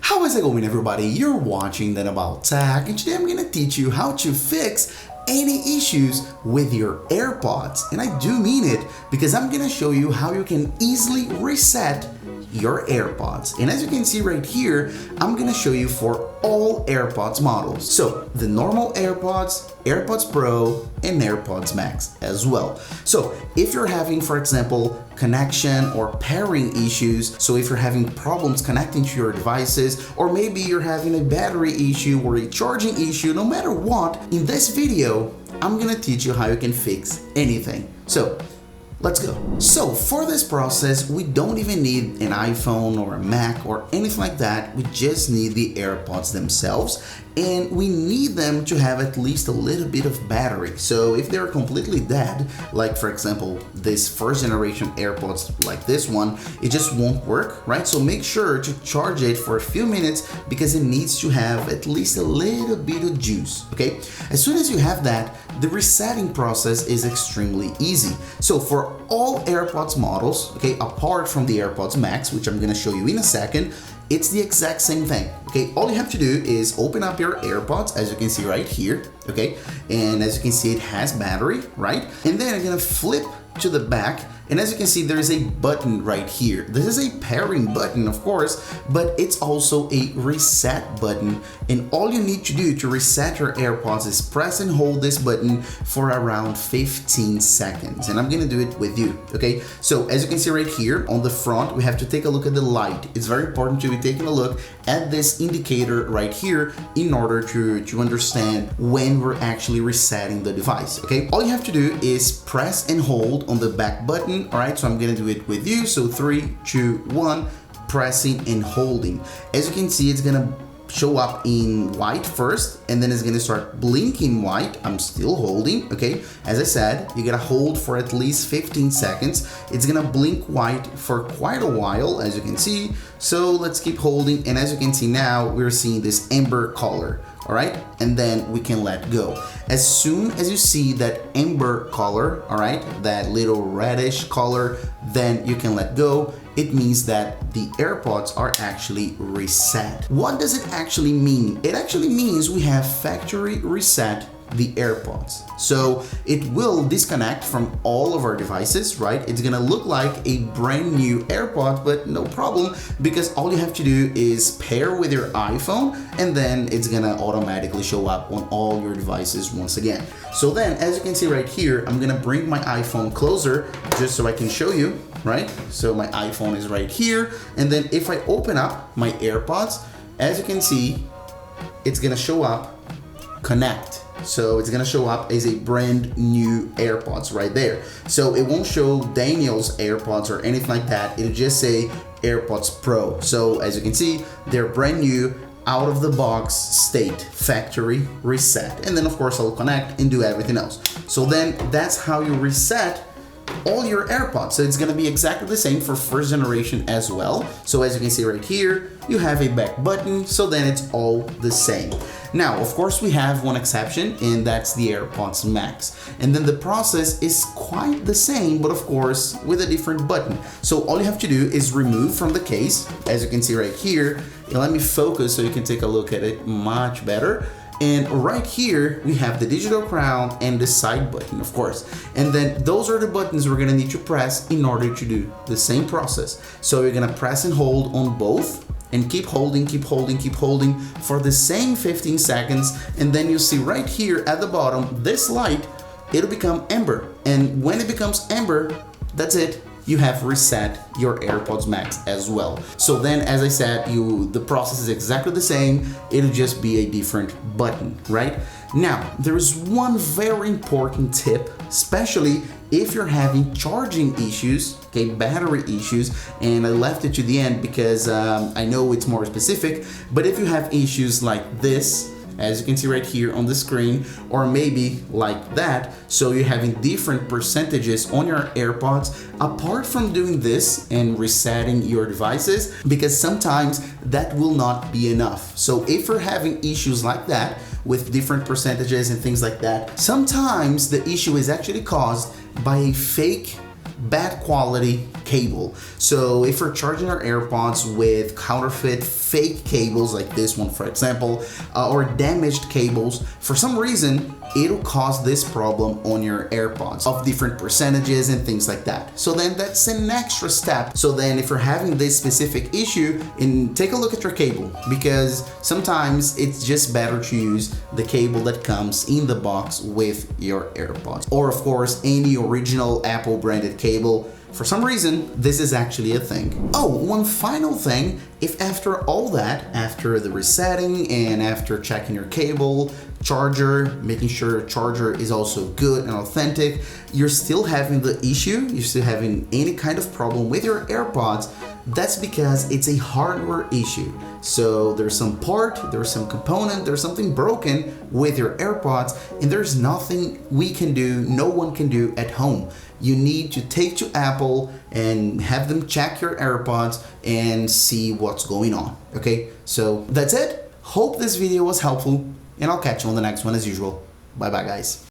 How is it going, everybody? You're watching Then About Tech, and today I'm going to teach you how to fix any issues with your AirPods. And I do mean it, because I'm going to show you how you can easily reset your AirPods. And as you can see right here, I'm going to show you for all AirPods models. So the normal AirPods, AirPods Pro, and AirPods Max as well. So if you're having, for example, connection or pairing issues, so if you're having problems connecting to your devices, or maybe you're having a battery issue or a charging issue, no matter what, in this video, I'm gonna teach you how you can fix anything. So let's go. So for this process, we don't even need an iPhone or a Mac or anything like that. We just need the AirPods themselves, and we need them to have at least a little bit of battery. So if they're completely dead, like for example, this first generation AirPods like this one, it just won't work, right? So make sure to charge it for a few minutes because it needs to have at least a little bit of juice, okay? As soon as you have that, the resetting process is extremely easy. So for all AirPods models, okay, apart from the AirPods Max, which I'm gonna show you in a second, it's the exact same thing, okay? All you have to do is open up your AirPods, as you can see right here, okay? And as you can see, it has battery, right? And then I'm gonna flip to the back, and as you can see, there is a button right here. This is a pairing button, of course, but it's also a reset button. And all you need to do to reset your AirPods is press and hold this button for around 15 seconds. And I'm gonna do it with you, okay? So as you can see right here on the front, we have to take a look at the light. It's very important to be taking a look at this indicator right here in order to understand when we're actually resetting the device, okay? All you have to do is press and hold on the back button. All right, so I'm gonna do it with you. So 3, 2, 1, pressing and holding. As you can see, it's gonna show up in white first, and then it's gonna start blinking white. I'm still holding, okay? As I said, you gotta hold for at least 15 seconds. It's gonna blink white for quite a while, as you can see. So let's keep holding, and as you can see now, we're seeing this amber color. All right, and then we can let go. As soon as you see that amber color, all right, that little reddish color, then you can let go. It means that the AirPods are actually reset. What does it actually mean? It actually means we have factory reset the AirPods. So it will disconnect from all of our devices, right? It's gonna look like a brand new AirPod, but no problem, because all you have to do is pair with your iPhone, and then it's gonna automatically show up on all your devices once again. So then, as you can see right here, I'm gonna bring my iPhone closer just so I can show you, right? So my iPhone is right here, and then if I open up my AirPods, as you can see, it's gonna show up connect. So it's gonna show up as a brand new AirPods right there. So it won't show Daniel's AirPods or anything like that. It'll just say AirPods Pro. So as you can see, they're brand new, out of the box state, factory reset. And then of course I'll connect and do everything else. So then that's how you reset all your AirPods. So it's gonna be exactly the same for first generation as well. So as you can see right here, you have a back button, so then it's all the same. Now, of course, we have one exception, and that's the AirPods Max. And then the process is quite the same, but of course, with a different button. So all you have to do is remove from the case, as you can see right here, and let me focus so you can take a look at it much better. And right here, we have the digital crown and the side button, of course. And then those are the buttons we're gonna need to press in order to do the same process. So you're gonna press and hold on both, and keep holding, keep holding, keep holding for the same 15 seconds. And then you see right here at the bottom, this light, it'll become amber. And when it becomes amber, that's it. You have reset your AirPods Max as well. So then, as I said, the process is exactly the same. It'll just be a different button, right? Now, there is one very important tip, especially if you're having charging issues, okay, battery issues, and I left it to the end because I know it's more specific, but if you have issues like this, as you can see right here on the screen, or maybe like that, so you're having different percentages on your AirPods, apart from doing this and resetting your devices, because sometimes that will not be enough. So if you're having issues like that with different percentages and things like that, sometimes the issue is actually caused by a fake bad quality cable. So if you're charging your AirPods with counterfeit fake cables like this one, for example, or damaged cables, for some reason it'll cause this problem on your AirPods of different percentages and things like that. So then that's an extra step. So then if you're having this specific issue, and take a look at your cable, because sometimes it's just better to use the cable that comes in the box with your AirPods, or of course any original Apple branded cable. For some reason, this is actually a thing. Oh, one final thing, if after all that, after the resetting and after checking your cable, charger, making sure your charger is also good and authentic, you're still having the issue, you're still having any kind of problem with your AirPods, that's because it's a hardware issue. So there's some part, there's some component, there's something broken with your AirPods, and there's nothing we can do, no one can do at home. You need to take to Apple and have them check your AirPods and see what's going on, okay? So that's it. Hope this video was helpful, and I'll catch you on the next one as usual. Bye bye, guys.